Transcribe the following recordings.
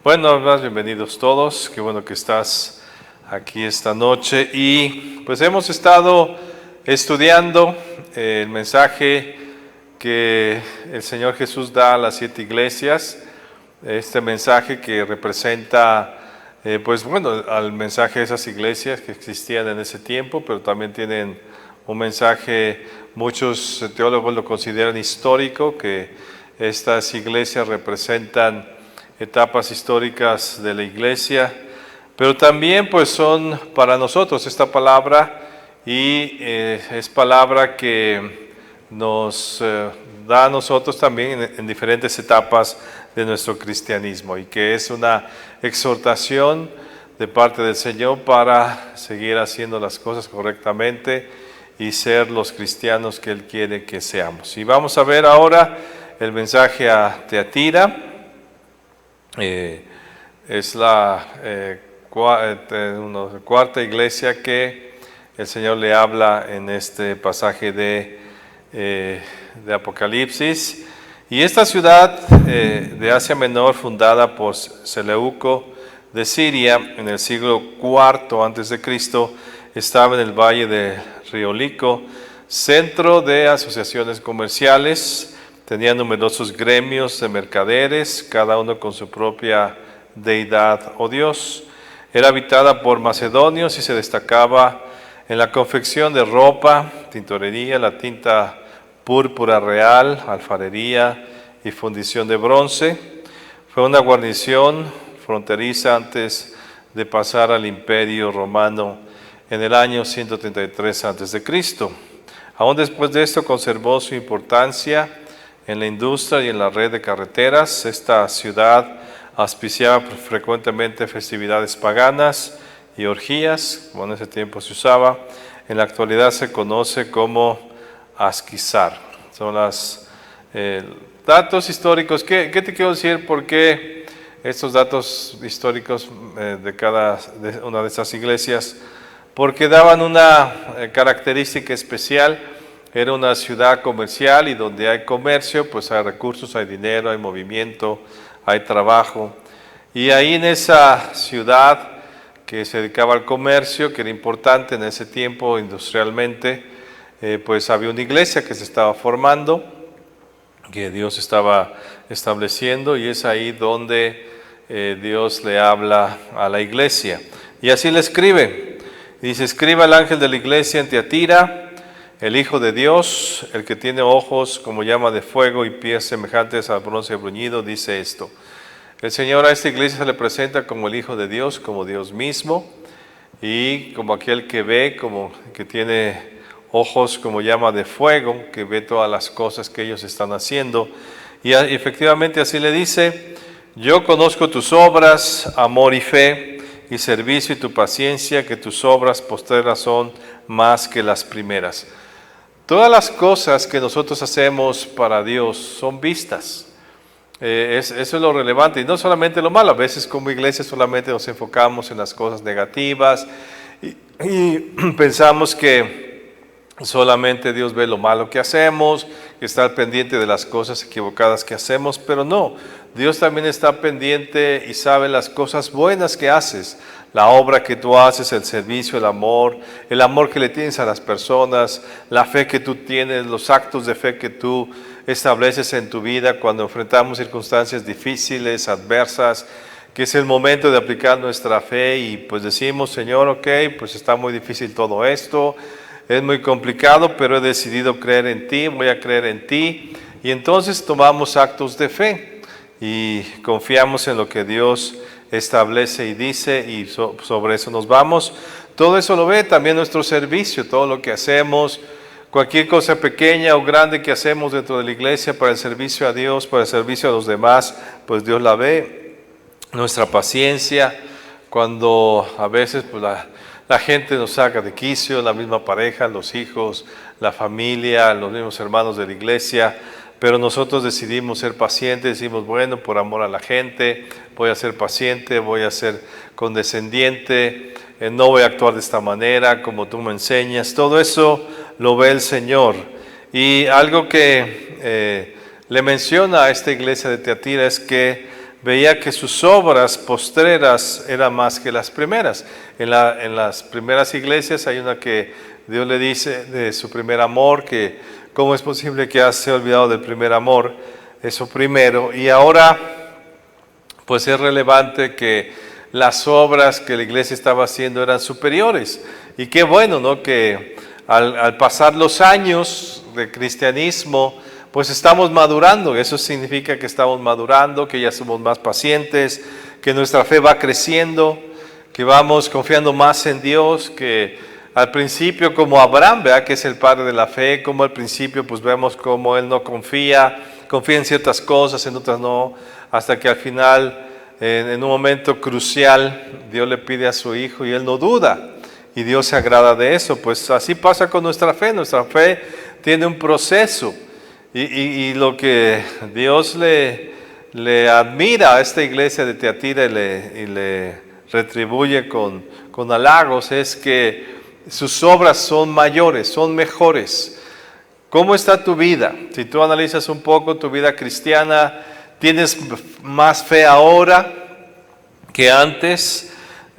Bueno, más bienvenidos todos, qué bueno que estás aquí esta noche y pues hemos estado estudiando el mensaje que el Señor Jesús da a las 7 iglesias, este mensaje que representa al mensaje de esas iglesias que existían en ese tiempo, pero también tienen un mensaje, muchos teólogos lo consideran histórico, que estas iglesias representan etapas históricas de la iglesia, pero también pues son para nosotros esta palabra y es palabra que nos da a nosotros también en diferentes etapas de nuestro cristianismo y que es una exhortación de parte del Señor para seguir haciendo las cosas correctamente y ser los cristianos que Él quiere que seamos. Y vamos a ver ahora el mensaje a Teatira. Es la cuarta iglesia que el Señor le habla en este pasaje de Apocalipsis. Y esta ciudad de Asia Menor, fundada por Seleuco de Siria en el siglo IV a.C., estaba en el valle de Riolico, centro de asociaciones comerciales. Tenía numerosos gremios de mercaderes, cada uno con su propia deidad o dios. Era habitada por macedonios y se destacaba en la confección de ropa, tintorería, la tinta púrpura real, alfarería y fundición de bronce. Fue una guarnición fronteriza antes de pasar al Imperio Romano en el año 133 a.C. Aún después de esto conservó su importancia en la industria y en la red de carreteras. Esta ciudad auspiciaba frecuentemente festividades paganas y orgías, como en ese tiempo se usaba. En la actualidad se conoce como Asquizar. Son los datos históricos. ¿Qué te quiero decir? ¿Por qué estos datos históricos de cada una de estas iglesias? Porque daban una característica especial. Era una ciudad comercial y donde hay comercio, pues hay recursos, hay dinero, hay movimiento, hay trabajo. Y ahí en esa ciudad que se dedicaba al comercio, que era importante en ese tiempo industrialmente, pues había una iglesia que se estaba formando, que Dios estaba estableciendo, y es ahí donde Dios le habla a la iglesia. Y así le escribe. Dice: escriba al ángel de la iglesia en Teatira, el Hijo de Dios, el que tiene ojos como llama de fuego y pies semejantes al bronce bruñido, dice esto. El Señor a esta iglesia se le presenta como el Hijo de Dios, como Dios mismo, y como aquel que ve, como que tiene ojos como llama de fuego, que ve todas las cosas que ellos están haciendo. Y efectivamente así le dice: yo conozco tus obras, amor y fe, y servicio y tu paciencia, que tus obras postreras son más que las primeras. Todas las cosas que nosotros hacemos para Dios son vistas. Eso es lo relevante, y no solamente lo malo. A veces como iglesia solamente nos enfocamos en las cosas negativas y pensamos que solamente Dios ve lo malo que hacemos, que está pendiente de las cosas equivocadas que hacemos, pero no. Dios también está pendiente y sabe las cosas buenas que haces, la obra que tú haces, el servicio, el amor que le tienes a las personas, la fe que tú tienes, los actos de fe que tú estableces en tu vida cuando enfrentamos circunstancias difíciles, adversas, que es el momento de aplicar nuestra fe y pues decimos: Señor, ok, pues está muy difícil todo esto, es muy complicado, pero he decidido creer en ti, voy a creer en ti. Y entonces tomamos actos de fe y confiamos en lo que Dios establece y dice, y sobre eso nos vamos. Todo eso lo ve también nuestro servicio, todo lo que hacemos, cualquier cosa pequeña o grande que hacemos dentro de la iglesia para el servicio a Dios, para el servicio a los demás, pues Dios la ve. Nuestra paciencia, cuando a veces pues la gente nos saca de quicio, la misma pareja, los hijos, la familia, los mismos hermanos de la iglesia, pero nosotros decidimos ser pacientes. Decimos: bueno, por amor a la gente, voy a ser paciente, voy a ser condescendiente, no voy a actuar de esta manera como tú me enseñas. Todo eso lo ve el Señor. Y algo que le menciona a esta iglesia de Teatira es que veía que sus obras postreras eran más que las primeras. En las primeras iglesias hay una que Dios le dice de su primer amor, que cómo es posible que se haya olvidado del primer amor, eso primero. Y ahora pues es relevante que las obras que la iglesia estaba haciendo eran superiores. Y qué bueno, ¿no? Que al pasar los años de cristianismo, pues estamos madurando. Eso significa que estamos madurando, que ya somos más pacientes, que nuestra fe va creciendo, que vamos confiando más en Dios, que al principio como Abraham, ¿verdad? Que es el padre de la fe, como al principio pues vemos como él no confía en ciertas cosas, en otras no, hasta que al final, en un momento crucial, Dios le pide a su hijo y él no duda. Y Dios se agrada de eso. Pues así pasa con nuestra fe. Nuestra fe tiene un proceso. Y lo que Dios le admira a esta iglesia de Tiatira y le retribuye con halagos es que sus obras son mayores, son mejores. ¿Cómo está tu vida? Si tú analizas un poco tu vida cristiana, ¿tienes más fe ahora que antes?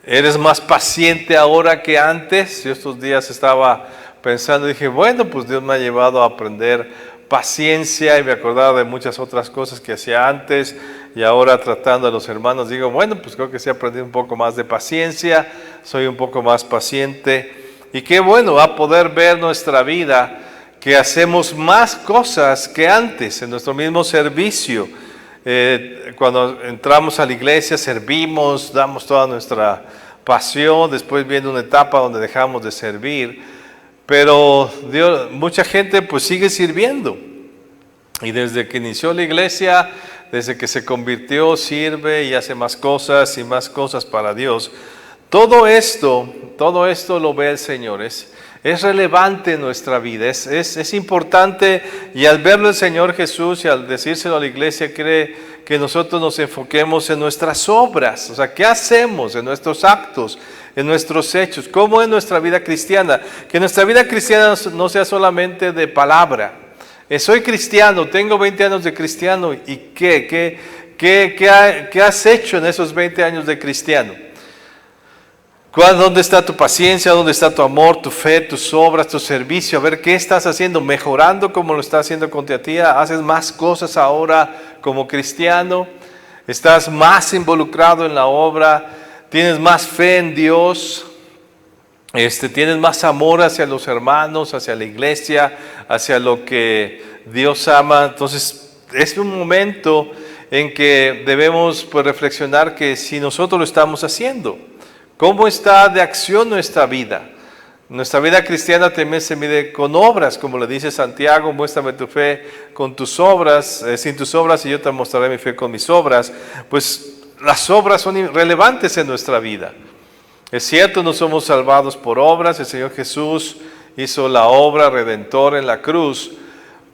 ¿Eres más paciente ahora que antes? Yo estos días estaba pensando y dije, bueno, pues Dios me ha llevado a aprender paciencia y me acordaba de muchas otras cosas que hacía antes y ahora tratando a los hermanos digo, bueno, pues creo que sí he aprendido un poco más de paciencia, soy un poco más paciente y qué bueno va a poder ver nuestra vida que hacemos más cosas que antes en nuestro mismo servicio. Cuando entramos a la iglesia servimos, damos toda nuestra pasión, después viene una etapa donde dejamos de servir, pero mucha gente pues sigue sirviendo y desde que inició la iglesia, desde que se convirtió, sirve y hace más cosas y más cosas para Dios. Todo esto lo ve el Señor, es relevante en nuestra vida, es importante y al verlo el Señor Jesús y al decírselo a la iglesia quiere que nosotros nos enfoquemos en nuestras obras, o sea, ¿qué hacemos en nuestros actos, en nuestros hechos? ¿Cómo es nuestra vida cristiana? Que nuestra vida cristiana no sea solamente de palabra. Soy cristiano, tengo 20 años de cristiano y ¿qué has hecho en esos 20 años de cristiano? ¿Dónde está tu paciencia? ¿Dónde está tu amor, tu fe, tus obras, tu servicio? A ver, ¿qué estás haciendo? ¿Mejorando como lo estás haciendo con Tiatira? ¿Haces más cosas ahora como cristiano? ¿Estás más involucrado en la obra? ¿Tienes más fe en Dios? ¿Tienes más amor hacia los hermanos, hacia la iglesia, hacia lo que Dios ama? Entonces, es un momento en que debemos pues, reflexionar que si nosotros lo estamos haciendo, ¿cómo está de acción nuestra vida? Nuestra vida cristiana también se mide con obras, como le dice Santiago, muéstrame tu fe con tus obras, sin tus obras y yo te mostraré mi fe con mis obras. Pues las obras son relevantes en nuestra vida. Es cierto, no somos salvados por obras, el Señor Jesús hizo la obra redentora en la cruz,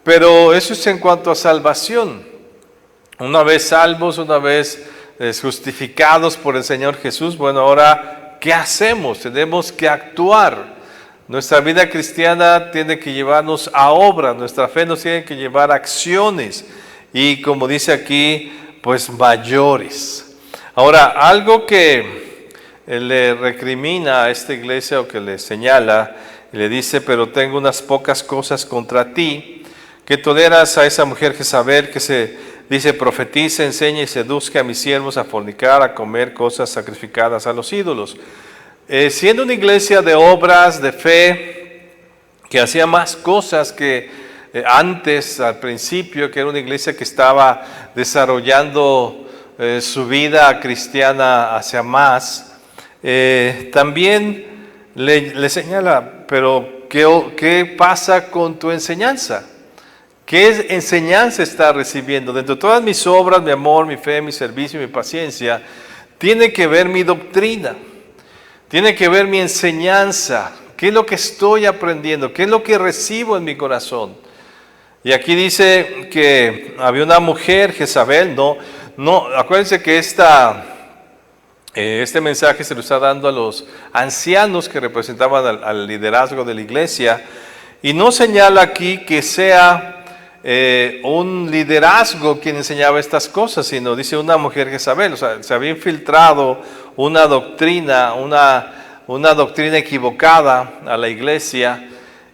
pero eso es en cuanto a salvación. Una vez salvos, una vez justificados por el Señor Jesús, bueno, ahora, ¿qué hacemos? Tenemos que actuar. Nuestra vida cristiana tiene que llevarnos a obras, nuestra fe nos tiene que llevar a acciones y como dice aquí, pues mayores. Ahora, algo que le recrimina a esta iglesia o que le señala, y le dice, pero tengo unas pocas cosas contra ti, que toleras a esa mujer Jezabel que dice, profetiza, enseña y seduzca a mis siervos a fornicar, a comer cosas sacrificadas a los ídolos. Siendo una iglesia de obras, de fe, que hacía más cosas que antes, al principio, que era una iglesia que estaba desarrollando su vida cristiana hacia más, también le señala, pero ¿qué pasa con tu enseñanza? ¿Qué enseñanza está recibiendo? Dentro de todas mis obras, mi amor, mi fe, mi servicio, mi paciencia, tiene que ver mi doctrina, tiene que ver mi enseñanza, qué es lo que estoy aprendiendo, qué es lo que recibo en mi corazón. Y aquí dice que había una mujer, Jezabel, no, acuérdense que este mensaje se lo está dando a los ancianos que representaban al liderazgo de la iglesia, y no señala aquí que sea un liderazgo quien enseñaba estas cosas, sino dice una mujer Jezabel. O sea, se había infiltrado una doctrina equivocada a la iglesia.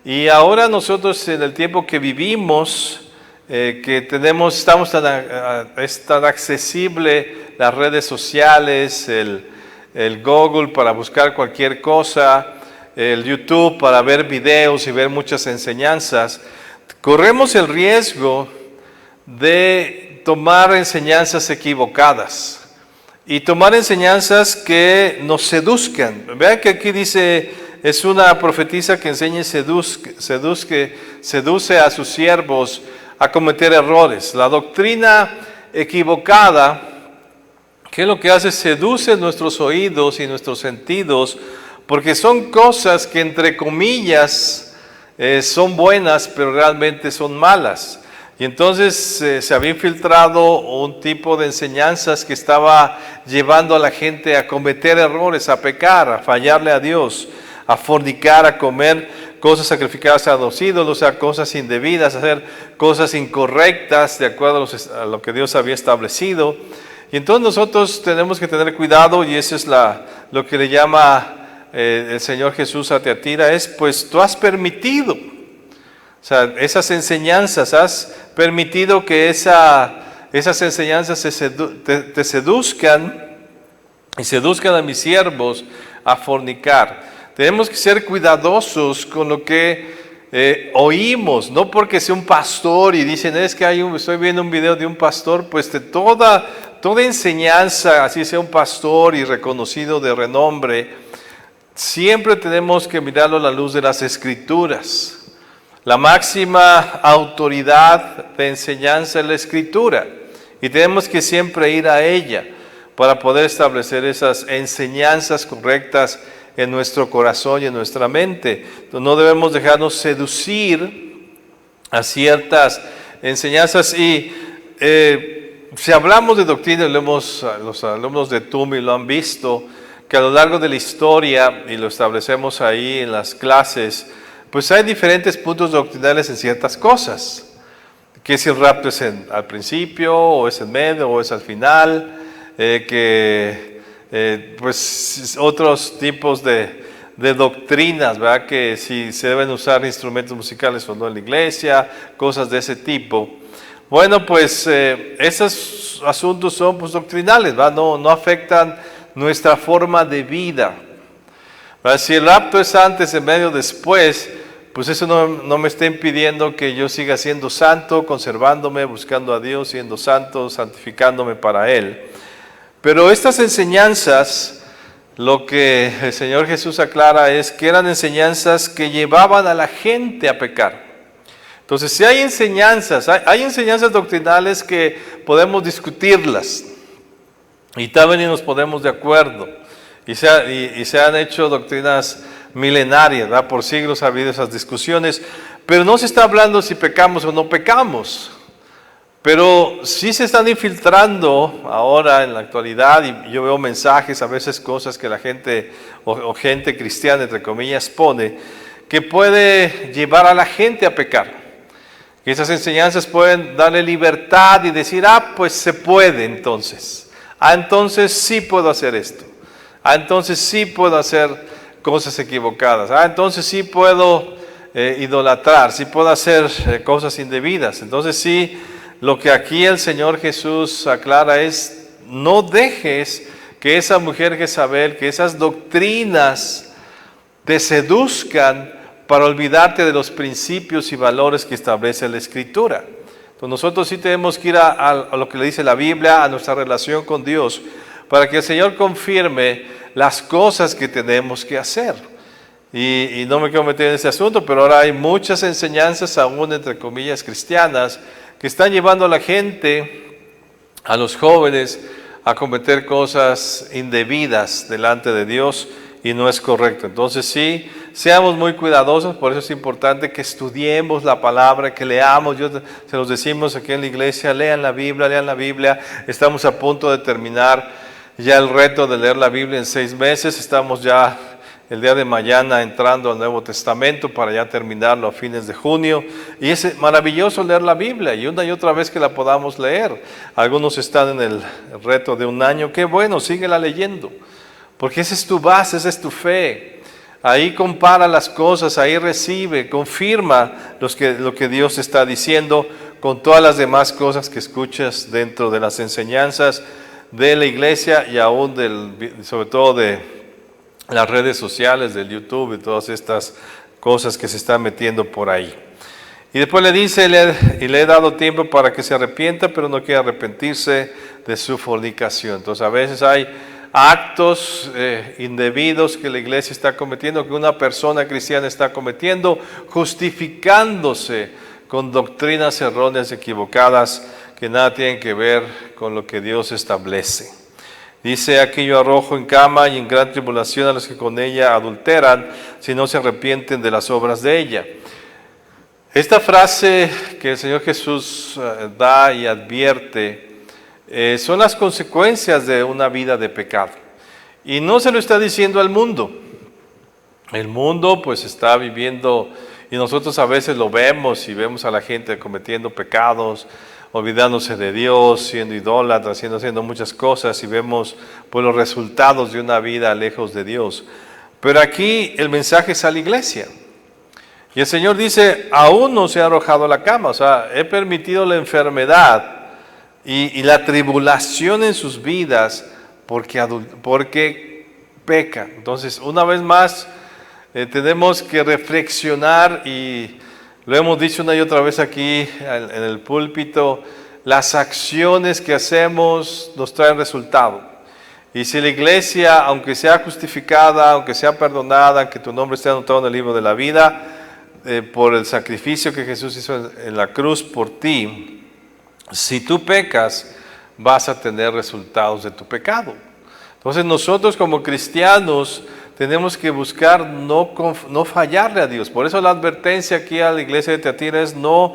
Y ahora nosotros en el tiempo que vivimos, es tan accesible las redes sociales, el Google para buscar cualquier cosa, el YouTube para ver videos y ver muchas enseñanzas, corremos el riesgo de tomar enseñanzas equivocadas y tomar enseñanzas que nos seduzcan. Vean que aquí dice, es una profetisa que enseña y seduce a sus siervos a cometer errores. La doctrina equivocada, ¿qué es lo que hace? Seduce nuestros oídos y nuestros sentidos, porque son cosas que entre comillas son buenas, pero realmente son malas. Y entonces se había infiltrado un tipo de enseñanzas que estaba llevando a la gente a cometer errores, a pecar, a fallarle a Dios, a fornicar, a comer cosas sacrificadas a los ídolos, a cosas indebidas, a hacer cosas incorrectas de acuerdo a lo que Dios había establecido. Y entonces nosotros tenemos que tener cuidado, y eso es lo que le llama el Señor Jesús a Tiatira, es pues tú has permitido, o sea, esas enseñanzas, has permitido que esas enseñanzas te seduzcan y seduzcan a mis siervos a fornicar. Tenemos que ser cuidadosos con lo que oímos, no porque sea un pastor y dicen, es que estoy viendo un video de un pastor, pues de toda enseñanza, así sea un pastor y reconocido de renombre, siempre tenemos que mirarlo a la luz de las Escrituras. La máxima autoridad de enseñanza es la Escritura, y tenemos que siempre ir a ella para poder establecer esas enseñanzas correctas en nuestro corazón y en nuestra mente. Entonces, no debemos dejarnos seducir a ciertas enseñanzas. Y si hablamos de doctrina, los alumnos de TUMI lo han visto, que a lo largo de la historia, y lo establecemos ahí en las clases, pues hay diferentes puntos doctrinales en ciertas cosas. Que si el rapto es al principio, o es en medio, o es al final, pues otros tipos de doctrinas, ¿verdad? Que si se deben usar instrumentos musicales o no en la iglesia, cosas de ese tipo. Bueno, pues esos asuntos son pues doctrinales, ¿verdad? No afectan nuestra forma de vida, ¿verdad? Si el rapto es antes, en medio, después, pues eso no me está impidiendo que yo siga siendo santo, conservándome, buscando a Dios, siendo santo, santificándome para Él. Pero estas enseñanzas, lo que el Señor Jesús aclara es que eran enseñanzas que llevaban a la gente a pecar. Entonces, si hay enseñanzas doctrinales que podemos discutirlas, y también nos ponemos de acuerdo, y se han hecho doctrinas milenarias, ¿verdad? Por siglos ha habido esas discusiones, pero no se está hablando si pecamos o no pecamos. Pero sí se están infiltrando ahora en la actualidad, y yo veo mensajes, a veces cosas que la gente, o gente cristiana, entre comillas, pone, que puede llevar a la gente a pecar. Que esas enseñanzas pueden darle libertad y decir, pues se puede entonces. Entonces sí puedo hacer esto. Entonces sí puedo hacer cosas equivocadas. Entonces sí puedo idolatrar, sí puedo hacer cosas indebidas. Entonces sí. Lo que aquí el Señor Jesús aclara es, no dejes que esa mujer Jezabel, que esas doctrinas te seduzcan para olvidarte de los principios y valores que establece la Escritura. Entonces nosotros sí tenemos que ir a lo que le dice la Biblia, a nuestra relación con Dios, para que el Señor confirme las cosas que tenemos que hacer. Y no me quiero meter en ese asunto, pero ahora hay muchas enseñanzas, aún entre comillas cristianas, que están llevando a la gente, a los jóvenes, a cometer cosas indebidas delante de Dios, y no es correcto. Entonces sí, seamos muy cuidadosos. Por eso es importante que estudiemos la palabra, que leamos. Se los decimos aquí en la iglesia, lean la Biblia. Estamos a punto de terminar ya el reto de leer la Biblia en 6 meses. Estamos ya el día de mañana entrando al Nuevo Testamento para ya terminarlo a fines de junio. Y es maravilloso leer la Biblia y otra vez que la podamos leer. Algunos están en el reto de un año. Qué bueno, síguela leyendo. Porque esa es tu base, esa es tu fe. Ahí compara las cosas, ahí recibe, confirma lo que Dios está diciendo con todas las demás cosas que escuchas dentro de las enseñanzas de la iglesia y aún sobre todo de las redes sociales, del YouTube y todas estas cosas que se están metiendo por ahí. Y después le dice, y le he dado tiempo para que se arrepienta, pero no quiere arrepentirse de su fornicación. Entonces a veces hay actos indebidos que la iglesia está cometiendo, que una persona cristiana está cometiendo, justificándose con doctrinas erróneas, equivocadas, que nada tienen que ver con lo que Dios establece. Dice, aquí yo arrojo en cama y en gran tribulación a los que con ella adulteran, si no se arrepienten de las obras de ella. Esta frase que el Señor Jesús da y advierte, son las consecuencias de una vida de pecado. Y no se lo está diciendo al mundo. El mundo pues está viviendo, y nosotros a veces lo vemos y vemos a la gente cometiendo pecados, olvidándose de Dios, siendo idólatras, haciendo muchas cosas y vemos pues los resultados de una vida lejos de Dios. Pero aquí el mensaje es a la iglesia. Y el Señor dice, aún no se ha arrojado a la cama, o sea, he permitido la enfermedad y la tribulación en sus vidas porque pecan. Entonces, una vez más, tenemos que reflexionar y lo hemos dicho una y otra vez aquí en el púlpito, las acciones que hacemos nos traen resultado. Y si la iglesia, aunque sea justificada, aunque sea perdonada, que tu nombre esté anotado en el libro de la vida, por el sacrificio que Jesús hizo en la cruz por ti, si tú pecas, vas a tener resultados de tu pecado. Entonces nosotros como cristianos tenemos que buscar no fallarle a Dios. Por eso la advertencia aquí a la iglesia de Tiatira es no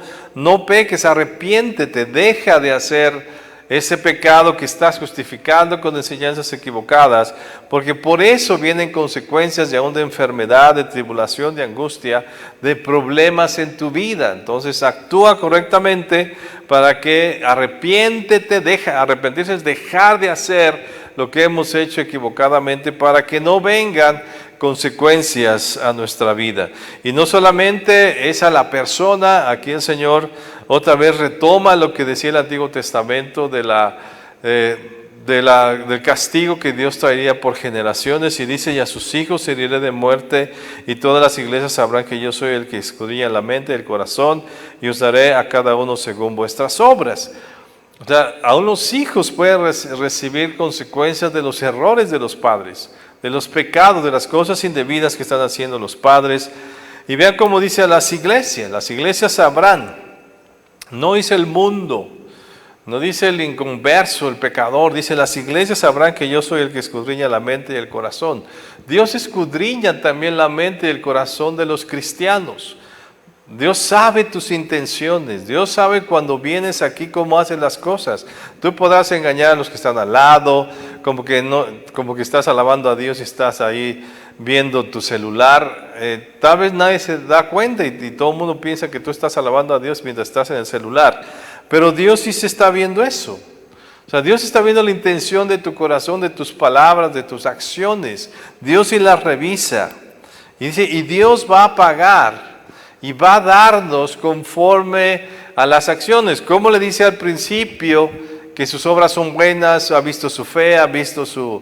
peques, arrepiéntete, deja de hacer ese pecado que estás justificando con enseñanzas equivocadas, porque por eso vienen consecuencias de aún de enfermedad, de tribulación, de angustia, de problemas en tu vida. Entonces actúa correctamente para que arrepentirse es dejar de hacer lo que hemos hecho equivocadamente para que no vengan consecuencias a nuestra vida. Y no solamente es a la persona, aquí el Señor otra vez retoma lo que decía el Antiguo Testamento del castigo que Dios traería por generaciones, y dice, y a sus hijos heriré de muerte, y todas las iglesias sabrán que yo soy el que escudriña la mente y el corazón, y os daré a cada uno según vuestras obras. O sea, aún los hijos pueden recibir consecuencias de los errores de los padres, de los pecados, de las cosas indebidas que están haciendo los padres. Y vean cómo dice a las iglesias sabrán, no dice el mundo, no dice el inconverso, el pecador, dice las iglesias sabrán que yo soy el que escudriña la mente y el corazón. Dios escudriña también la mente y el corazón de los cristianos. Dios sabe tus intenciones, Dios sabe cuando vienes aquí cómo haces las cosas. Tú podrás engañar a los que están al lado, como que estás alabando a Dios y estás ahí viendo tu celular. Tal vez nadie se da cuenta y todo el mundo piensa que tú estás alabando a Dios mientras estás en el celular. Pero Dios sí se está viendo eso. O sea, Dios está viendo la intención de tu corazón, de tus palabras, de tus acciones. Dios sí las revisa. Y dice, y Dios va a pagar. Y va a darnos conforme a las acciones. Como le dice al principio que sus obras son buenas, ha visto su fe, ha visto su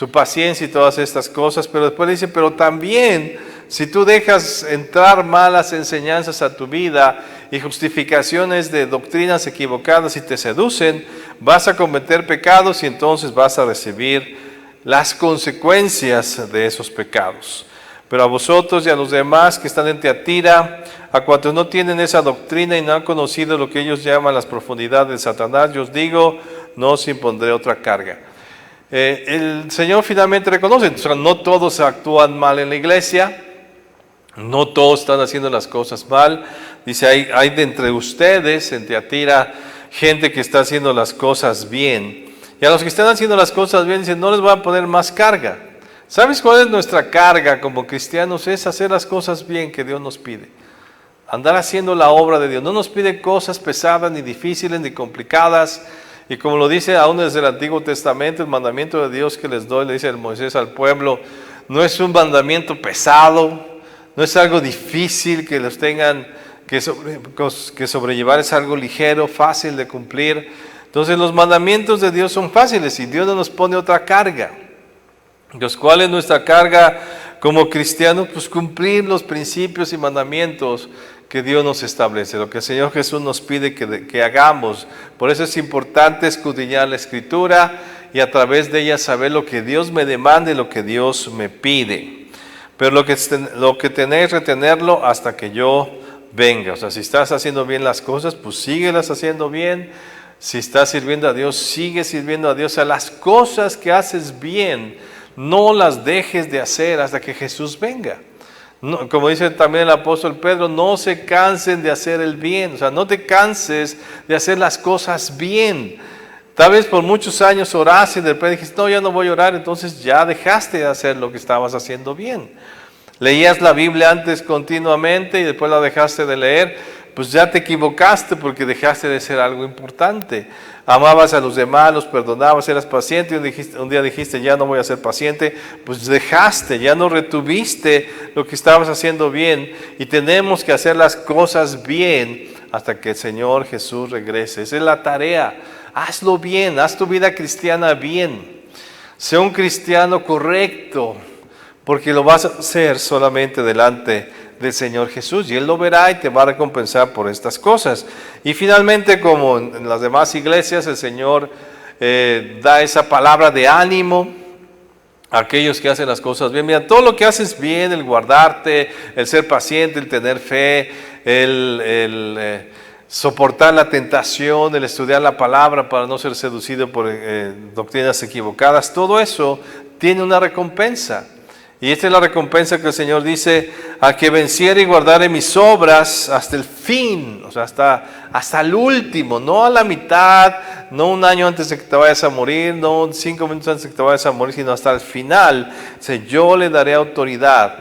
paciencia y todas estas cosas, pero después le dice, pero también si tú dejas entrar malas enseñanzas a tu vida y justificaciones de doctrinas equivocadas y te seducen, vas a cometer pecados y entonces vas a recibir las consecuencias de esos pecados. Pero a vosotros y a los demás que están en Tiatira, a cuantos no tienen esa doctrina y no han conocido lo que ellos llaman las profundidades de Satanás, yo os digo, no os impondré otra carga. El Señor finalmente reconoce, o sea, no todos actúan mal en la iglesia, no todos están haciendo las cosas mal. Dice, hay de entre ustedes en Tiatira gente que está haciendo las cosas bien. Y a los que están haciendo las cosas bien, dice, no les voy a poner más carga. ¿Sabes cuál es nuestra carga como cristianos? Es hacer las cosas bien que Dios nos pide. Andar haciendo la obra de Dios. No nos pide cosas pesadas, ni difíciles, ni complicadas. Y como lo dice aún desde el Antiguo Testamento, el mandamiento de Dios que les doy, le dice Moisés al pueblo, no es un mandamiento pesado, no es algo difícil que los tengan que sobrellevar, es algo ligero, fácil de cumplir. Entonces los mandamientos de Dios son fáciles y Dios no nos pone otra carga. Entonces, ¿cuál es nuestra carga como cristianos? Pues cumplir los principios y mandamientos que Dios nos establece, lo que el Señor Jesús nos pide que hagamos. Por eso es importante escudriñar la Escritura y a través de ella saber lo que Dios me demanda y lo que Dios me pide. Pero lo que tenéis, retenerlo hasta que yo venga. O sea, si estás haciendo bien las cosas, pues síguelas haciendo bien. Si estás sirviendo a Dios, sigue sirviendo a Dios. O sea, las cosas que haces bien, no las dejes de hacer hasta que Jesús venga. No, como dice también el apóstol Pedro, no se cansen de hacer el bien. O sea, no te canses de hacer las cosas bien. Tal vez por muchos años oraste y de repente dijiste, no, ya no voy a orar, entonces ya dejaste de hacer lo que estabas haciendo bien. Leías la Biblia antes continuamente y después la dejaste de leer, pues ya te equivocaste porque dejaste de ser algo importante. Amabas a los demás, los perdonabas, eras paciente y un día dijiste, ya no voy a ser paciente, pues dejaste, ya no retuviste lo que estabas haciendo bien y tenemos que hacer las cosas bien hasta que el Señor Jesús regrese. Esa es la tarea. Hazlo bien, haz tu vida cristiana bien. Sé un cristiano correcto, porque lo vas a hacer solamente delante del Señor Jesús y Él lo verá y te va a recompensar por estas cosas. Y finalmente, como en las demás iglesias, el Señor da esa palabra de ánimo a aquellos que hacen las cosas bien. Mira, todo lo que haces bien, el guardarte, el ser paciente, el tener fe, el soportar la tentación, el estudiar la palabra para no ser seducido por doctrinas equivocadas, todo eso tiene una recompensa. Y esta es la recompensa que el Señor dice, al que venciere y guardare mis obras hasta el fin, o sea, hasta el último, no a la mitad, no un año antes de que te vayas a morir, no 5 minutos antes de que te vayas a morir, sino hasta el final. Dice, yo le daré autoridad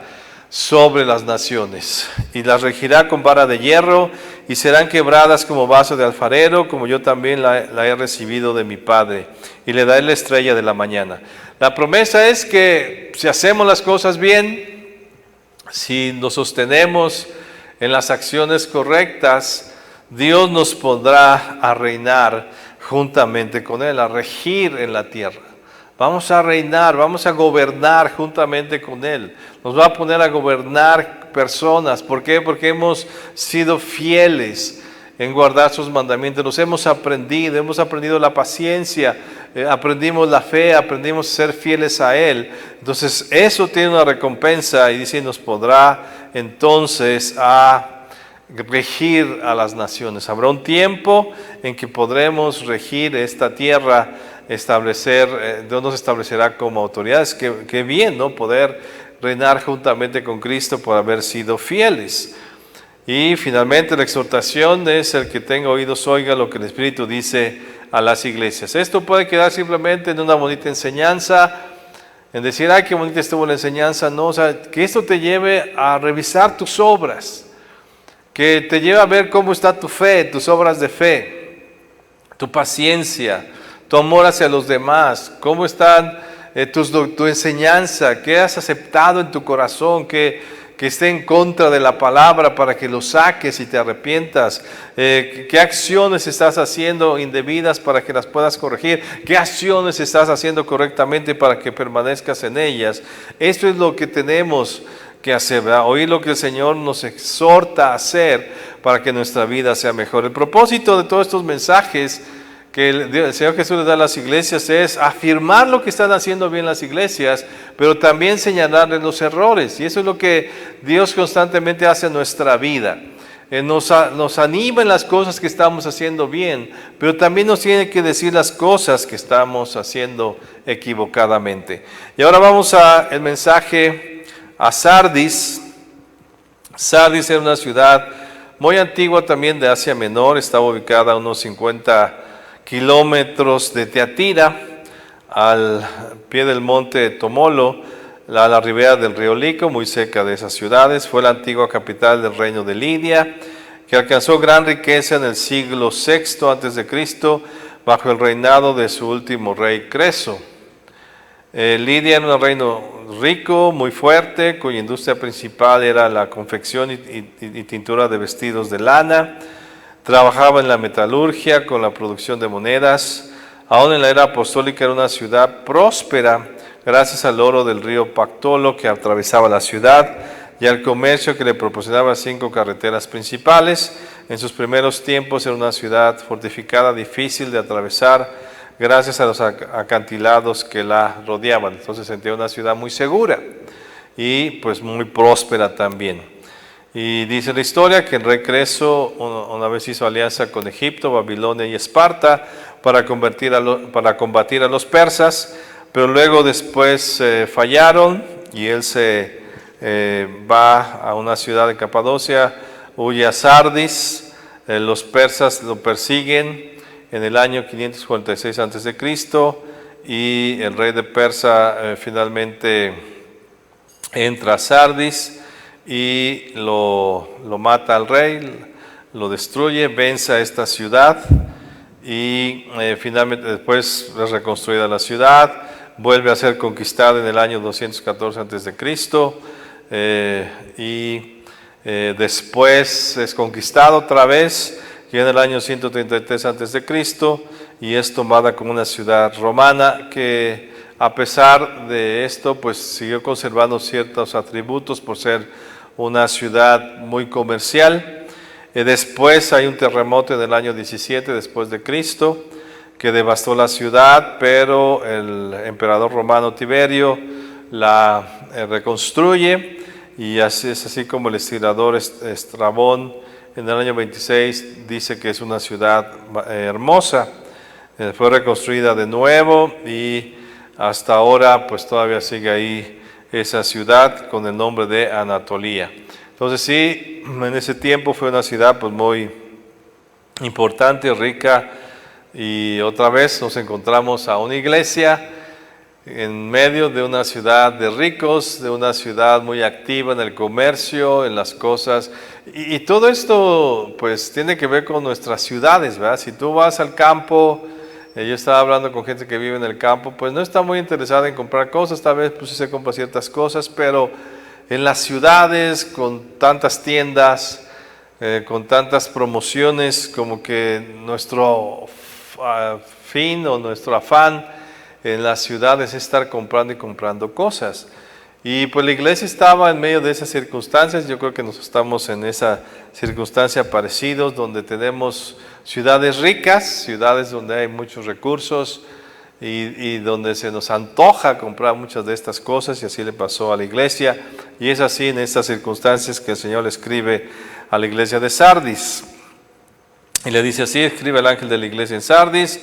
sobre las naciones y las regirá con vara de hierro y serán quebradas como vaso de alfarero, como yo también la he recibido de mi Padre, y le daré la estrella de la mañana. La promesa es que si hacemos las cosas bien, si nos sostenemos en las acciones correctas, Dios nos pondrá a reinar juntamente con Él, a regir en la tierra. Vamos a reinar, vamos a gobernar juntamente con Él. Nos va a poner a gobernar personas. ¿Por qué? Porque hemos sido fieles en guardar sus mandamientos. Nos hemos aprendido la paciencia, aprendimos la fe, aprendimos a ser fieles a Él. Entonces eso tiene una recompensa y dice, nos podrá entonces a regir a las naciones. Habrá un tiempo en que podremos regir esta tierra, Dios nos establecerá como autoridades. Qué bien, ¿no? Poder reinar juntamente con Cristo por haber sido fieles. Y finalmente la exhortación es: el que tenga oídos oiga lo que el Espíritu dice a las iglesias. Esto puede quedar simplemente en una bonita enseñanza, en decir, ay, qué bonita estuvo la enseñanza. No, o sea, que esto te lleve a revisar tus obras, que te lleve a ver cómo está tu fe, tus obras de fe, tu paciencia, tu amor hacia los demás, cómo están tu enseñanza, qué has aceptado en tu corazón, que esté en contra de la palabra para que lo saques y te arrepientas, qué acciones estás haciendo indebidas para que las puedas corregir, qué acciones estás haciendo correctamente para que permanezcas en ellas. Esto es lo que tenemos que hacer, ¿verdad? Oír lo que el Señor nos exhorta a hacer para que nuestra vida sea mejor. El propósito de todos estos mensajes que el Señor Jesús le da a las iglesias es afirmar lo que están haciendo bien las iglesias, pero también señalarles los errores. Y eso es lo que Dios constantemente hace en nuestra vida. Nos anima en las cosas que estamos haciendo bien, pero también nos tiene que decir las cosas que estamos haciendo equivocadamente. Y ahora vamos al mensaje a Sardis. Sardis era una ciudad muy antigua también de Asia Menor, estaba ubicada a unos 50 kilómetros de Teatira, al pie del monte Tomolo, a la ribera del río Lico, muy cerca de esas ciudades. Fue la antigua capital del reino de Lidia, que alcanzó gran riqueza en el siglo VI a.C., bajo el reinado de su último rey Creso. Lidia era un reino rico, muy fuerte, cuya industria principal era la confección y tintura de vestidos de lana. Trabajaba en la metalurgia, con la producción de monedas. Aún en la era apostólica era una ciudad próspera, gracias al oro del río Pactolo que atravesaba la ciudad y al comercio que le proporcionaba 5 carreteras principales. En sus primeros tiempos era una ciudad fortificada, difícil de atravesar, gracias a los acantilados que la rodeaban. Entonces sentía una ciudad muy segura y pues muy próspera también. Y dice la historia que el rey Creso una vez hizo alianza con Egipto, Babilonia y Esparta para combatir a los persas, pero luego después fallaron y él se va a una ciudad de Capadocia, huye a Sardis. Los persas lo persiguen en el año 546 a.C. y el rey de Persa finalmente entra a Sardis y lo mata al rey, lo destruye, vence a esta ciudad y finalmente después es reconstruida la ciudad, vuelve a ser conquistada en el año 214 a.C. Y después es conquistado otra vez y en el año 133 a.C. y es tomada como una ciudad romana que a pesar de esto pues siguió conservando ciertos atributos por ser una ciudad muy comercial. Después hay un terremoto en el año 17 después de Cristo que devastó la ciudad, pero el emperador romano Tiberio la reconstruye y así es así como el historiador Estrabón en el año 26 dice que es una ciudad hermosa. Fue reconstruida de nuevo y hasta ahora pues todavía sigue ahí esa ciudad con el nombre de Anatolia. Entonces sí, en ese tiempo fue una ciudad pues muy importante, rica, y otra vez nos encontramos a una iglesia en medio de una ciudad de ricos, de una ciudad muy activa en el comercio, en las cosas. Y todo esto pues tiene que ver con nuestras ciudades, ¿verdad? Si tú vas al campo, yo estaba hablando con gente que vive en el campo, pues no está muy interesada en comprar cosas, tal vez pues sí se compra ciertas cosas, pero en las ciudades con tantas tiendas, con tantas promociones, como que nuestro fin o nuestro afán en las ciudades es estar comprando y comprando cosas. Y pues la iglesia estaba en medio de esas circunstancias. Yo creo que nos estamos en esa circunstancia parecidos, donde tenemos ciudades ricas, ciudades donde hay muchos recursos y donde se nos antoja comprar muchas de estas cosas, y así le pasó a la iglesia. Y es así en estas circunstancias que el Señor le escribe a la iglesia de Sardis. Y le dice así, escribe el ángel de la iglesia en Sardis: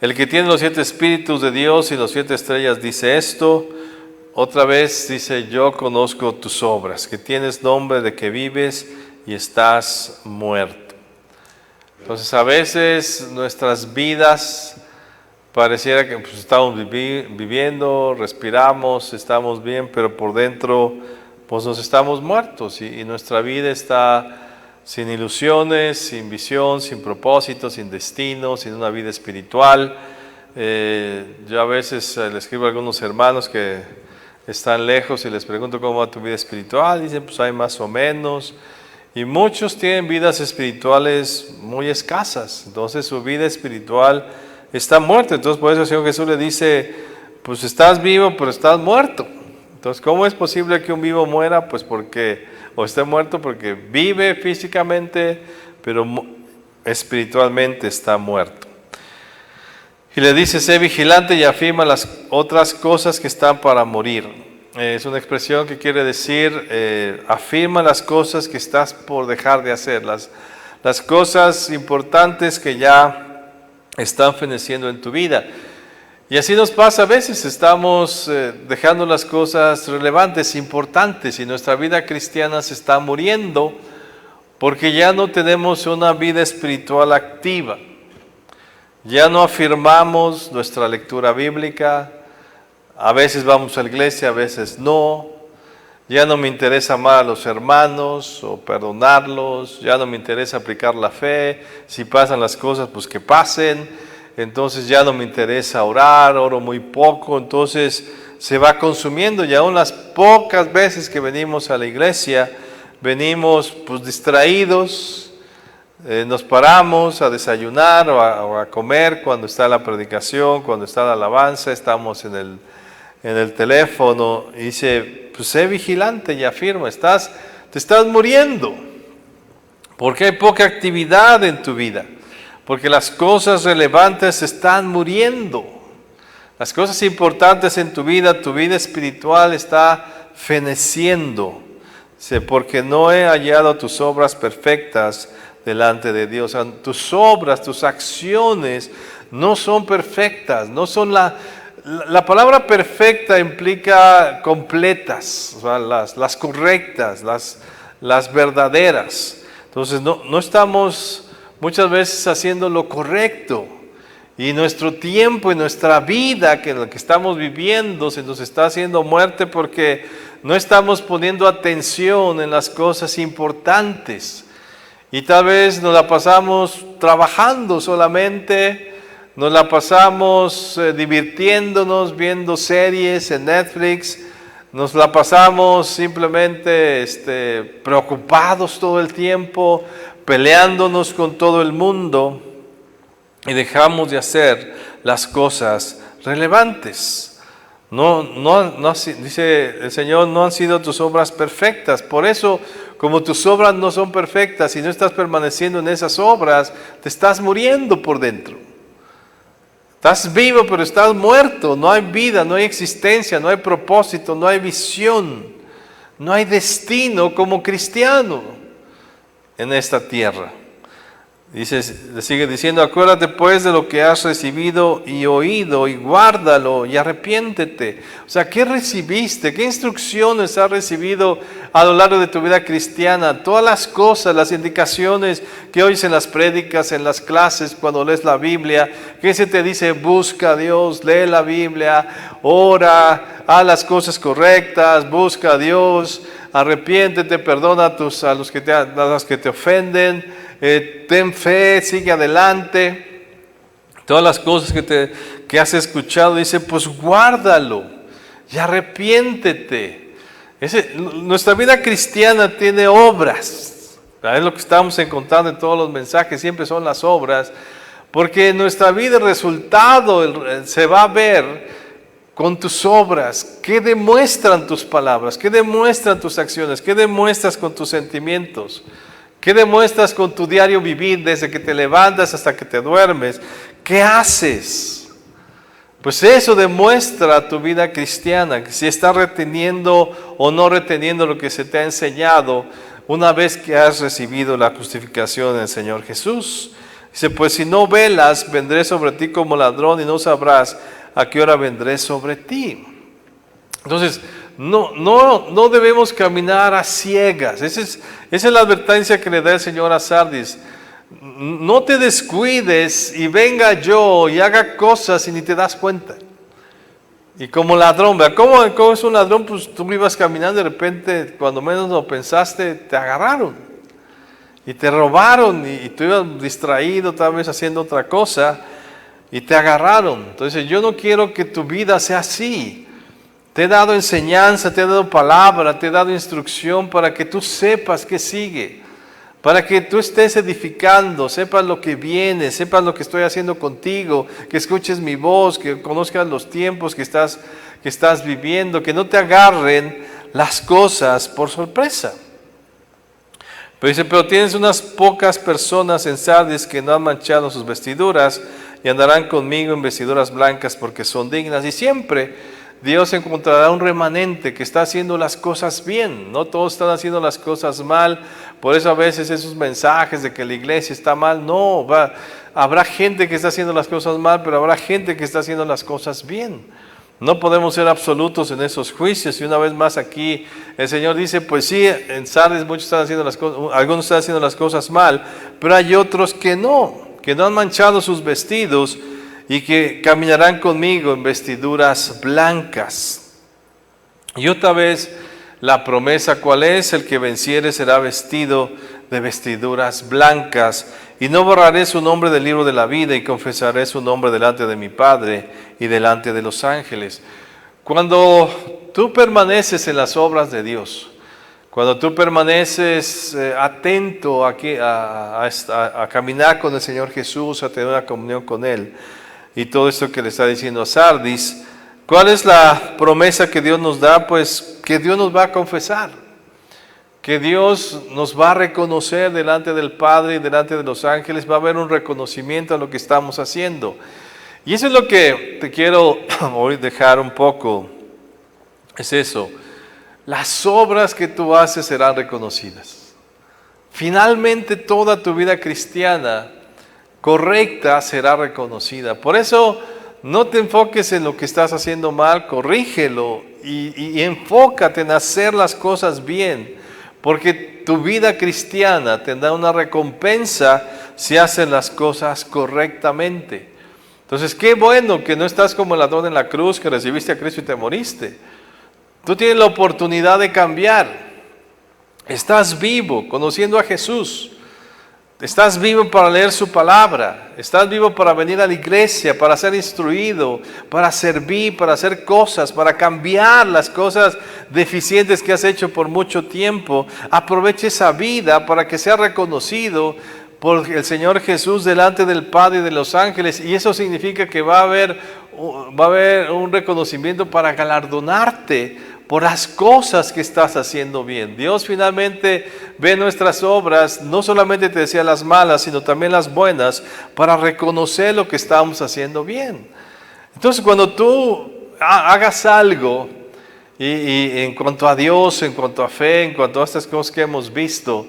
el que tiene los 7 espíritus de Dios y los 7 estrellas dice esto. Otra vez dice: yo conozco tus obras, que tienes nombre de que vives y estás muerto. Entonces a veces nuestras vidas pareciera que pues, estamos viviendo, respiramos, estamos bien, pero por dentro pues nos estamos muertos y nuestra vida está sin ilusiones, sin visión, sin propósito, sin destino, sin una vida espiritual. Yo a veces le escribo a algunos hermanos que están lejos y les pregunto cómo va tu vida espiritual. Dicen pues hay más o menos. Y muchos tienen vidas espirituales muy escasas. Entonces su vida espiritual está muerta. Entonces por eso el Señor Jesús le dice, pues estás vivo pero estás muerto. Entonces ¿cómo es posible que un vivo muera? Pues porque, o esté muerto porque vive físicamente, pero espiritualmente está muerto. Y le dice: sé vigilante y afirma las otras cosas que están para morir. Es una expresión que quiere decir, afirma las cosas que estás por dejar de hacer, las cosas importantes que ya están feneciendo en tu vida. Y así nos pasa a veces, estamos dejando las cosas relevantes, importantes, y nuestra vida cristiana se está muriendo porque ya no tenemos una vida espiritual activa. Ya no afirmamos nuestra lectura bíblica, A veces vamos a la iglesia, a veces no. Ya no me interesa amar a los hermanos o perdonarlos. Ya no me interesa aplicar la fe. Si pasan las cosas, pues que pasen. Entonces ya no me interesa orar, oro muy poco. Entonces se va consumiendo. Y aún las pocas veces que venimos a la iglesia, venimos pues distraídos. Nos paramos a desayunar o a comer cuando está la predicación, cuando está la alabanza. Estamos en el teléfono y dice, pues sé vigilante y afirma, te estás muriendo, porque hay poca actividad en tu vida, porque las cosas relevantes están muriendo, las cosas importantes en tu vida espiritual está feneciendo, porque no he hallado tus obras perfectas delante de Dios. O sea, tus obras, tus acciones no son perfectas, no son la palabra perfecta implica completas, o sea, las correctas, las verdaderas. Entonces no estamos muchas veces haciendo lo correcto. Y nuestro tiempo y nuestra vida que lo que estamos viviendo se nos está haciendo muerte porque no estamos poniendo atención en las cosas importantes. Y tal vez nos la pasamos trabajando solamente, nos la pasamos divirtiéndonos, viendo series en Netflix, nos la pasamos simplemente preocupados todo el tiempo, peleándonos con todo el mundo y dejamos de hacer las cosas relevantes. No, dice el Señor, no han sido tus obras perfectas. Por eso, como tus obras no son perfectas y no estás permaneciendo en esas obras, te estás muriendo por dentro. Estás vivo, pero estás muerto. No hay vida, no hay existencia, no hay propósito, no hay visión, no hay destino como cristiano en esta tierra. Le sigue diciendo, acuérdate pues de lo que has recibido y oído y guárdalo y arrepiéntete. O sea, ¿qué recibiste? ¿Qué instrucciones has recibido a lo largo de tu vida cristiana? Todas las cosas, las indicaciones que oyes en las prédicas, en las clases, cuando lees la Biblia, ¿qué se te dice? Busca a Dios, lee la Biblia, ora, haz las cosas correctas, busca a Dios, arrepiéntete, perdona a los que te ofenden. Ten fe, sigue adelante. Todas las cosas que has escuchado, dice, pues guárdalo y arrepiéntete. Nuestra vida cristiana tiene obras. Es lo que estamos encontrando en todos los mensajes, siempre son las obras, porque en nuestra vida el resultado se va a ver con tus obras. ¿Qué demuestran tus palabras? ¿Qué demuestran tus acciones? ¿Qué demuestras con tus sentimientos? ¿Qué demuestras con tu diario vivir desde que te levantas hasta que te duermes? ¿Qué haces? Pues eso demuestra tu vida cristiana, si estás reteniendo o no reteniendo lo que se te ha enseñado una vez que has recibido la justificación del Señor Jesús. Dice, pues si no velas, vendré sobre ti como ladrón y no sabrás a qué hora vendré sobre ti. Entonces, no debemos caminar a ciegas. Esa es la advertencia que le da el Señor a Sardis. No te descuides y venga yo y haga cosas y ni te das cuenta. Y como ladrón, ¿verdad? ¿Cómo es un ladrón? Pues tú ibas caminando y de repente, cuando menos lo pensaste, te agarraron. Y te robaron y tú ibas distraído, tal vez haciendo otra cosa, y te agarraron. Entonces yo no quiero que tu vida sea así. Te he dado enseñanza, te he dado palabra, te he dado instrucción para que tú sepas qué sigue, para que tú estés edificando, sepas lo que viene, sepas lo que estoy haciendo contigo, que escuches mi voz, que conozcas los tiempos que estás viviendo, que no te agarren las cosas por sorpresa. Pero dice, pero tienes unas pocas personas en Sardis que no han manchado sus vestiduras y andarán conmigo en vestiduras blancas porque son dignas. Y siempre Dios encontrará un remanente que está haciendo las cosas bien. No todos están haciendo las cosas mal. Por eso a veces esos mensajes de que la iglesia está mal, no. Habrá gente que está haciendo las cosas mal, pero habrá gente que está haciendo las cosas bien. No podemos ser absolutos en esos juicios. Y una vez más aquí el Señor dice, pues sí, en Sardis muchos están haciendo las cosas, algunos están haciendo las cosas mal, pero hay otros que no han manchado sus vestidos. y que caminarán conmigo en vestiduras blancas. Y otra vez la promesa, ¿cuál es? El que venciere será vestido de vestiduras blancas, y no borraré su nombre del libro de la vida, y confesaré su nombre delante de mi Padre y delante de los ángeles. Cuando tú permaneces en las obras de Dios, cuando tú permaneces atento a caminar con el Señor Jesús, a tener una comunión con Él, y todo esto que le está diciendo a Sardis, ¿cuál es la promesa que Dios nos da? Pues que Dios nos va a confesar, que Dios nos va a reconocer delante del Padre y delante de los ángeles. Va a haber un reconocimiento a lo que estamos haciendo. Y eso es lo que te quiero hoy dejar un poco, es eso. Las obras que tú haces serán reconocidas. Finalmente toda tu vida cristiana correcta será reconocida. Por eso no te enfoques en lo que estás haciendo mal, corrígelo y enfócate en hacer las cosas bien, porque tu vida cristiana tendrá una recompensa si haces las cosas correctamente. Entonces, qué bueno que no estás como el ladrón en la cruz, que recibiste a Cristo y te moriste. Tú tienes la oportunidad de cambiar. Estás vivo, conociendo a Jesús. Estás vivo para leer su palabra. Estás vivo para venir a la iglesia, para ser instruido, para servir, para hacer cosas, para cambiar las cosas deficientes que has hecho por mucho tiempo. Aprovecha esa vida para que sea reconocido por el Señor Jesús delante del Padre y de los ángeles. Y eso significa que va a haber un reconocimiento para galardonarte por las cosas que estás haciendo bien. Dios finalmente ve nuestras obras, no solamente te decía las malas, sino también las buenas, para reconocer lo que estamos haciendo bien. Entonces, cuando tú hagas algo, y en cuanto a Dios, en cuanto a fe, en cuanto a estas cosas que hemos visto,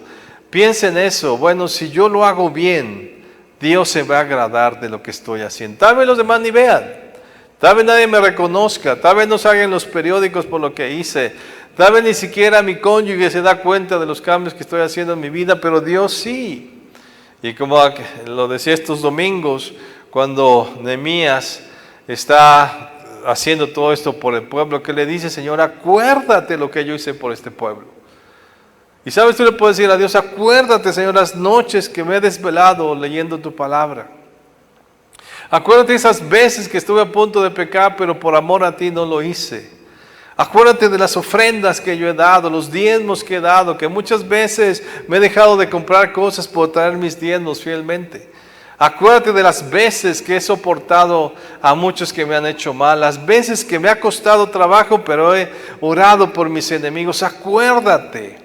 piensa en eso. Bueno, si yo lo hago bien, Dios se va a agradar de lo que estoy haciendo. Tal vez los demás ni vean. Tal vez nadie me reconozca, tal vez no salgan los periódicos por lo que hice, tal vez ni siquiera mi cónyuge se da cuenta de los cambios que estoy haciendo en mi vida, pero Dios sí. Y como lo decía estos domingos, cuando Nehemías está haciendo todo esto por el pueblo, que le dice: Señor, acuérdate lo que yo hice por este pueblo. Y sabes, tú le puedes decir a Dios: acuérdate, Señor, las noches que me he desvelado leyendo tu palabra. Acuérdate de esas veces que estuve a punto de pecar, pero por amor a ti no lo hice. Acuérdate de las ofrendas que yo he dado, los diezmos que he dado, que muchas veces me he dejado de comprar cosas por traer mis diezmos fielmente. Acuérdate de las veces que he soportado a muchos que me han hecho mal, las veces que me ha costado trabajo, pero he orado por mis enemigos. Acuérdate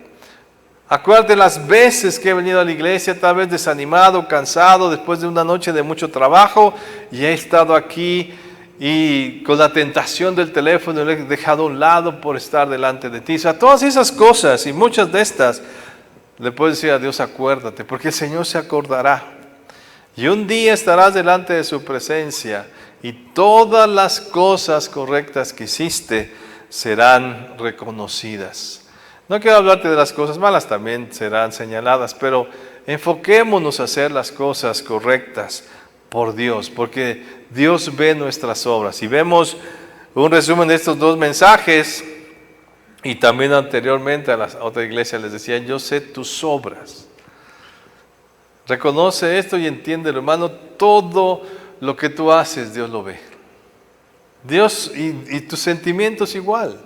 las veces que he venido a la iglesia, tal vez desanimado, cansado, después de una noche de mucho trabajo, y he estado aquí y con la tentación del teléfono lo he dejado a un lado por estar delante de ti. O sea, todas esas cosas y muchas de estas, le puedes decir a Dios: acuérdate, porque el Señor se acordará. Y un día estarás delante de su presencia y todas las cosas correctas que hiciste serán reconocidas. No quiero hablarte de las cosas malas, también serán señaladas, pero enfoquémonos a hacer las cosas correctas por Dios, porque Dios ve nuestras obras. Y vemos un resumen de estos dos mensajes, y también anteriormente a la otra iglesia les decía: yo sé tus obras. Reconoce esto y entiende, hermano, todo lo que tú haces, Dios lo ve. Dios y tus sentimientos igual.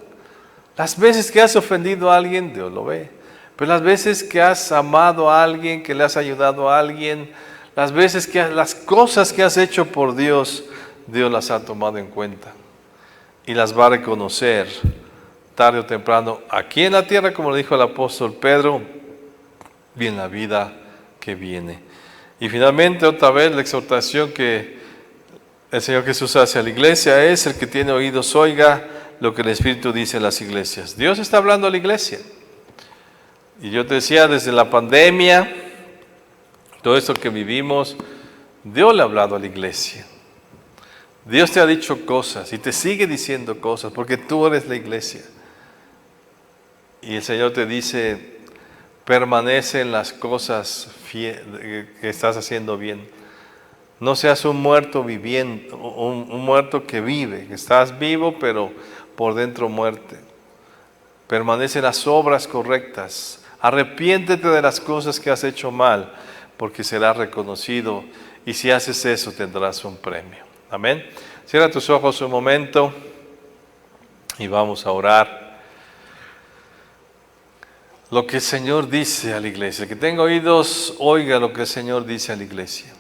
Las veces que has ofendido a alguien, Dios lo ve. Pero las veces que has amado a alguien, que le has ayudado a alguien, las veces las cosas que has hecho por Dios, Dios las ha tomado en cuenta. Y las va a reconocer tarde o temprano, aquí en la tierra, como le dijo el apóstol Pedro, y en la vida que viene. Y finalmente, otra vez, la exhortación que el Señor Jesús hace a la iglesia es: el que tiene oídos oiga lo que el Espíritu dice en las iglesias. Dios está hablando a la iglesia. Y yo te decía, desde la pandemia, todo esto que vivimos, Dios le ha hablado a la iglesia. Dios te ha dicho cosas y te sigue diciendo cosas, porque tú eres la iglesia. Y el Señor te dice: permanece en las cosas que estás haciendo bien. No seas un muerto viviendo, un muerto que vive, que estás vivo pero por dentro muerte. Permanece en las obras correctas. Arrepiéntete de las cosas que has hecho mal, porque serás reconocido, y si haces eso tendrás un premio. Amén. Cierra tus ojos un momento y vamos a orar. Lo que el Señor dice a la iglesia. El que tenga oídos, oiga lo que el Señor dice a la iglesia.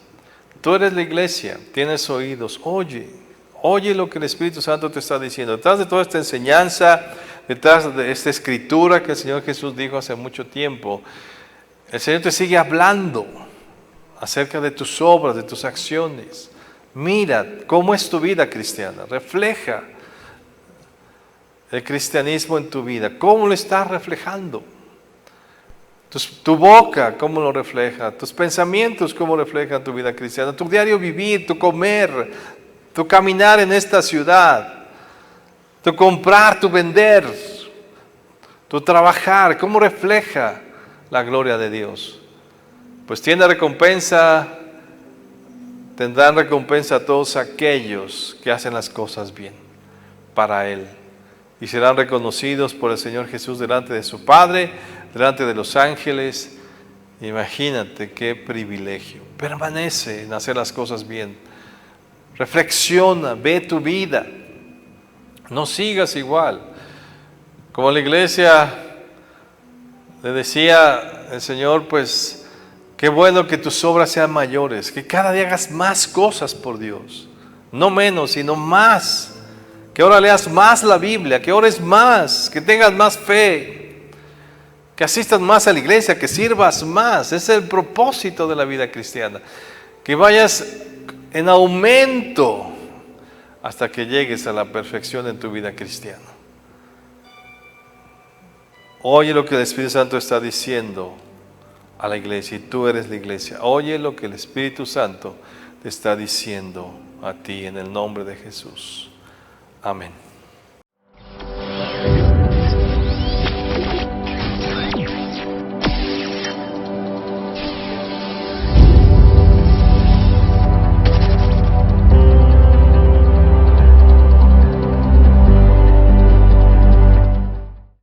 Tú eres la iglesia, tienes oídos, oye lo que el Espíritu Santo te está diciendo. Detrás de toda esta enseñanza, detrás de esta escritura que el Señor Jesús dijo hace mucho tiempo, el Señor te sigue hablando acerca de tus obras, de tus acciones. Mira cómo es tu vida cristiana, refleja el cristianismo en tu vida, cómo lo estás reflejando. Tu boca, cómo lo refleja, tus pensamientos, cómo reflejan tu vida cristiana, tu diario vivir, tu comer, tu caminar en esta ciudad, tu comprar, tu vender, tu trabajar, cómo refleja la gloria de Dios. Pues tendrán recompensa a todos aquellos que hacen las cosas bien para Él. Y serán reconocidos por el Señor Jesús delante de su Padre, delante de los ángeles. Imagínate qué privilegio. Permanece en hacer las cosas bien. Reflexiona, ve tu vida. No sigas igual. Como la iglesia le decía el Señor, pues qué bueno que tus obras sean mayores, que cada día hagas más cosas por Dios. No menos, sino más. Que ahora leas más la Biblia, que ores más, que tengas más fe, que asistas más a la iglesia, que sirvas más. Ese es el propósito de la vida cristiana. Que vayas en aumento hasta que llegues a la perfección en tu vida cristiana. Oye lo que el Espíritu Santo está diciendo a la iglesia, y tú eres la iglesia. Oye lo que el Espíritu Santo te está diciendo a ti en el nombre de Jesús. Amén.